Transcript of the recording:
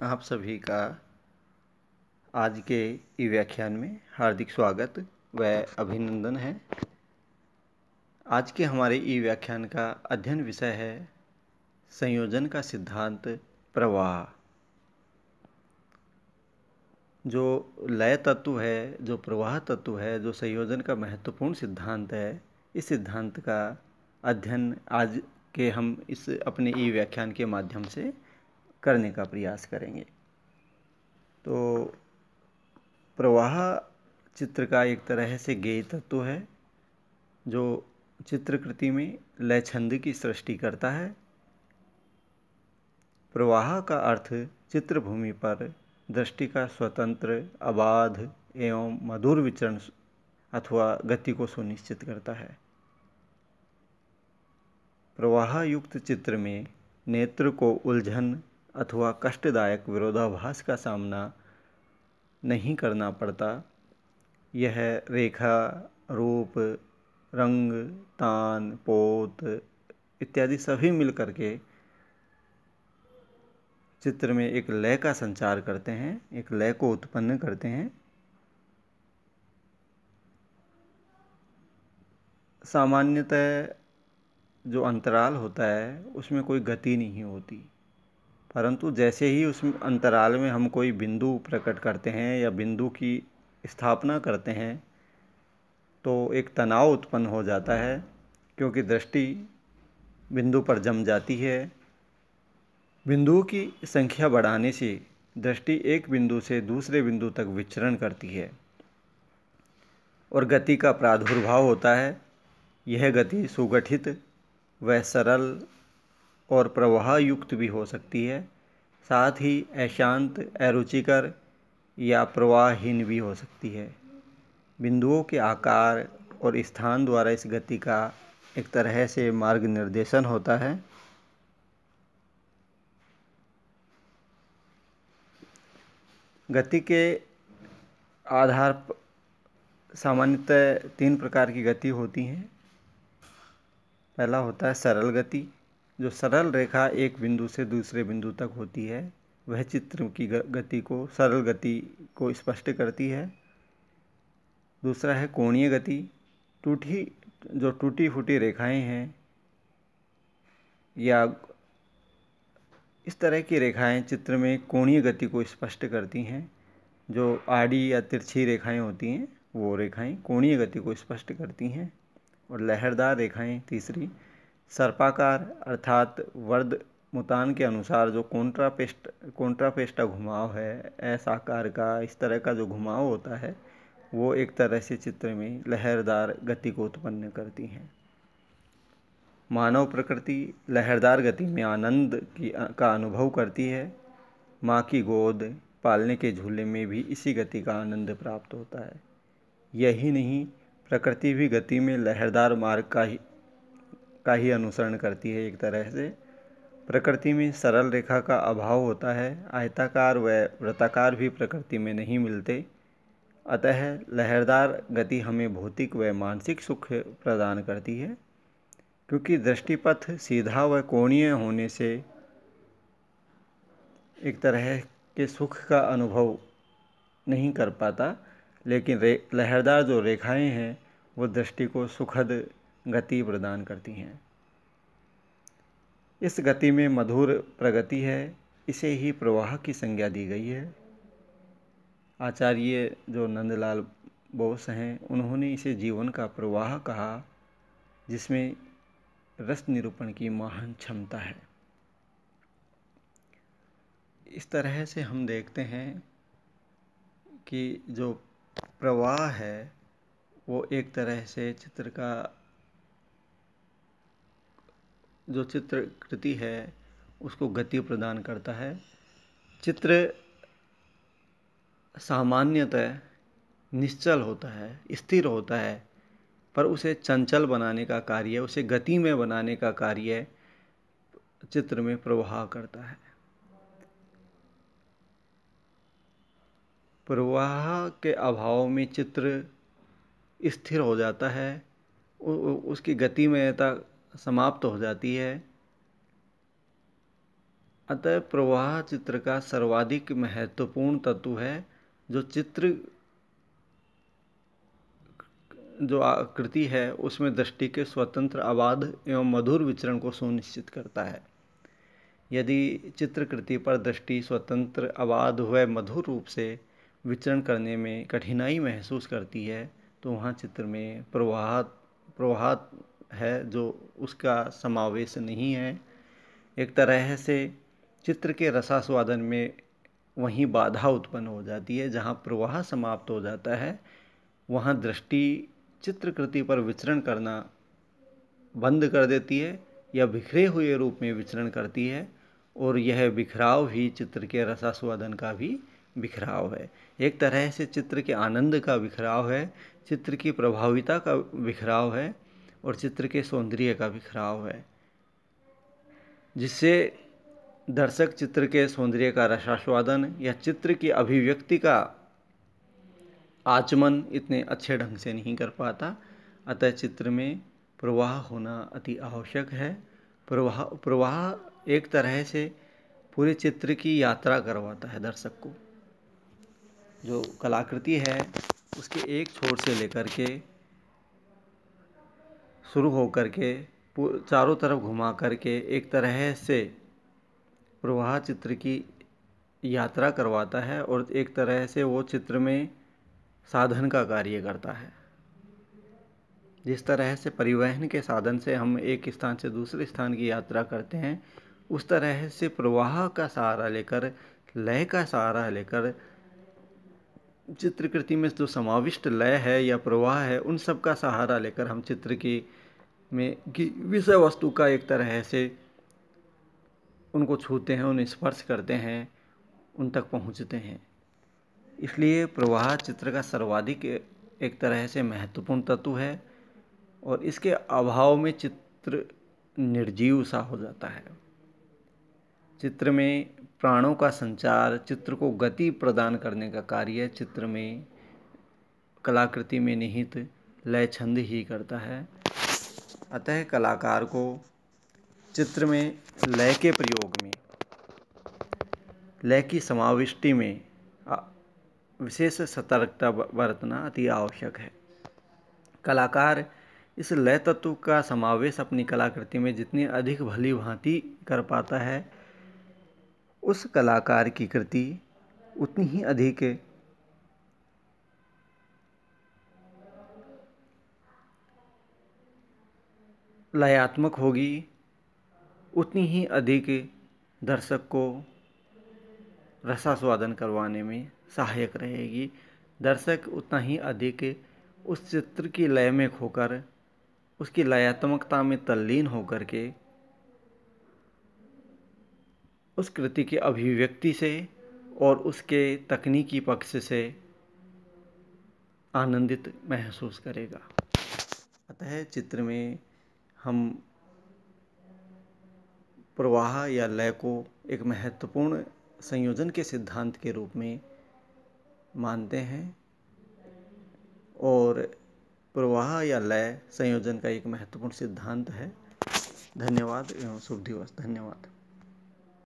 आप सभी का आज के ई व्याख्यान में हार्दिक स्वागत व अभिनंदन है। आज के हमारे ई व्याख्यान का अध्ययन विषय है संयोजन का सिद्धांत प्रवाह। जो लय तत्व है, जो प्रवाह तत्व है, जो संयोजन का महत्वपूर्ण सिद्धांत है, इस सिद्धांत का अध्ययन आज के हम इस अपने ई व्याख्यान के माध्यम से करने का प्रयास करेंगे। तो प्रवाह चित्र का एक तरह से गेय तत्व है जो चित्रकृति में लय छंद की सृष्टि करता है। प्रवाह का अर्थ चित्रभूमि पर दृष्टि का स्वतंत्र, अबाध एवं मधुर विचरण अथवा गति को सुनिश्चित करता है। प्रवाह युक्त चित्र में नेत्र को उलझन अथवा कष्टदायक विरोधाभास का सामना नहीं करना पड़ता। यह रेखा, रूप, रंग, तान, पोत इत्यादि सभी मिलकर के चित्र में एक लय का संचार करते हैं, एक लय को उत्पन्न करते हैं। सामान्यतः जो अंतराल होता है उसमें कोई गति नहीं होती, परंतु जैसे ही उस अंतराल में हम कोई बिंदु प्रकट करते हैं या बिंदु की स्थापना करते हैं तो एक तनाव उत्पन्न हो जाता है, क्योंकि दृष्टि बिंदु पर जम जाती है। बिंदुओं की संख्या बढ़ाने से दृष्टि एक बिंदु से दूसरे बिंदु तक विचरण करती है और गति का प्रादुर्भाव होता है। यह गति सुगठित व सरल और प्रवाह युक्त भी हो सकती है, साथ ही अशांत, अरुचिकर या प्रवाहहीन भी हो सकती है। बिंदुओं के आकार और स्थान द्वारा इस गति का एक तरह से मार्ग निर्देशन होता है। गति के आधार सामान्यतः 3 प्रकार की गति होती हैं। पहला होता है सरल गति। जो सरल रेखा एक बिंदु से दूसरे बिंदु तक होती है वह चित्र की गति को, सरल गति को स्पष्ट करती है। दूसरा है कोणीय गति। टूटी फूटी रेखाएं हैं या इस तरह की रेखाएं चित्र में कोणीय गति को स्पष्ट करती हैं। जो आड़ी या तिरछी रेखाएं होती हैं वो रेखाएं कोणीय गति को स्पष्ट करती हैं। और लहरदार रेखाएं तीसरी, सर्पाकार अर्थात वर्धमुतान के अनुसार जो कॉन्ट्रापेस्टा घुमाव है, एस आकार का, इस तरह का जो घुमाव होता है वो एक तरह से चित्र में लहरदार गति को उत्पन्न करती हैं। मानव प्रकृति लहरदार गति में आनंद का अनुभव करती है। माँ की गोद, पालने के झूले में भी इसी गति का आनंद प्राप्त होता है। यही नहीं, प्रकृति भी गति में लहरदार मार्ग का ही अनुसरण करती है। एक तरह से प्रकृति में सरल रेखा का अभाव होता है। आयताकार व वृत्ताकार भी प्रकृति में नहीं मिलते। अतः लहरदार गति हमें भौतिक व मानसिक सुख प्रदान करती है, क्योंकि दृष्टिपथ सीधा व कोणीय होने से एक तरह के सुख का अनुभव नहीं कर पाता, लेकिन लहरदार जो रेखाएं हैं वो दृष्टि को सुखद गति प्रदान करती हैं। इस गति में मधुर प्रगति है, इसे ही प्रवाह की संज्ञा दी गई है। आचार्य जो नंदलाल बोस हैं उन्होंने इसे जीवन का प्रवाह कहा, जिसमें रस निरूपण की महान क्षमता है। इस तरह से हम देखते हैं कि जो प्रवाह है वो एक तरह से चित्र का जो चित्रकृति है उसको गति प्रदान करता है। चित्र सामान्यतः निश्चल होता है, स्थिर होता है, पर उसे चंचल बनाने का कार्य, उसे गति में बनाने का कार्य चित्र में प्रवाह करता है। प्रवाह के अभाव में चित्र स्थिर हो जाता है, उसकी गतिमयता समाप्त हो जाती है। अतः प्रवाह चित्र का सर्वाधिक महत्वपूर्ण तत्व है, जो आकृति है उसमें दृष्टि के स्वतंत्र, अबाध एवं मधुर विचरण को सुनिश्चित करता है। यदि चित्रकृति पर दृष्टि स्वतंत्र, अबाध व मधुर रूप से विचरण करने में कठिनाई महसूस करती है, तो वहाँ चित्र में प्रवाह है जो उसका समावेश नहीं है। एक तरह से चित्र के रसास्वादन में वहीं बाधा उत्पन्न हो जाती है। जहाँ प्रवाह समाप्त हो जाता है, वहाँ दृष्टि चित्रकृति पर विचरण करना बंद कर देती है या बिखरे हुए रूप में विचरण करती है, और यह बिखराव ही चित्र के रसास्वादन का भी बिखराव है। एक तरह से चित्र के आनंद का बिखराव है, चित्र की प्रभाविता का बिखराव है और चित्र के सौंदर्य का बिखराव है, जिससे दर्शक चित्र के सौंदर्य का रसास्वादन या चित्र की अभिव्यक्ति का आचमन इतने अच्छे ढंग से नहीं कर पाता। अतः चित्र में प्रवाह होना अति आवश्यक है। प्रवाह एक तरह से पूरे चित्र की यात्रा करवाता है दर्शक को। जो कलाकृति है उसके एक छोर से लेकर के शुरू होकर के चारों तरफ घुमा करके एक तरह से प्रवाह चित्र की यात्रा करवाता है, और एक तरह से वो चित्र में साधन का कार्य करता है। जिस तरह से परिवहन के साधन से हम एक स्थान से दूसरे स्थान की यात्रा करते हैं, उस तरह से प्रवाह का सहारा लेकर, लय का सहारा लेकर चित्रकृति में जो समाविष्ट लय है या प्रवाह है, उन सब का सहारा लेकर हम चित्र की विषय वस्तु का एक तरह से उनको छूते हैं, उन्हें स्पर्श करते हैं, उन तक पहुंचते हैं। इसलिए प्रवाह चित्र का सर्वाधिक एक तरह से महत्वपूर्ण तत्व है, और इसके अभाव में चित्र निर्जीव सा हो जाता है। चित्र में प्राणों का संचार, चित्र को गति प्रदान करने का कार्य चित्र में, कलाकृति में निहित लय छंद ही करता है। अतः कलाकार को चित्र में लय के प्रयोग में, लय की समाविष्टि में विशेष सतर्कता बरतना अति आवश्यक है। कलाकार इस लय तत्व का समावेश अपनी कलाकृति में जितनी अधिक भली भांति कर पाता है, उस कलाकार की कृति उतनी ही अधिक लयात्मक होगी, उतनी ही अधिक दर्शक को रसास्वादन करवाने में सहायक रहेगी। दर्शक उतना ही अधिक उस चित्र की लय में खोकर, उसकी लयात्मकता में तल्लीन होकर के उस कृति की अभिव्यक्ति से और उसके तकनीकी पक्ष से आनंदित महसूस करेगा। अतः चित्र में हम प्रवाह या लय को एक महत्वपूर्ण संयोजन के सिद्धांत के रूप में मानते हैं, और प्रवाह या लय संयोजन का एक महत्वपूर्ण सिद्धांत है। धन्यवाद एवं शुभ दिवस। धन्यवाद।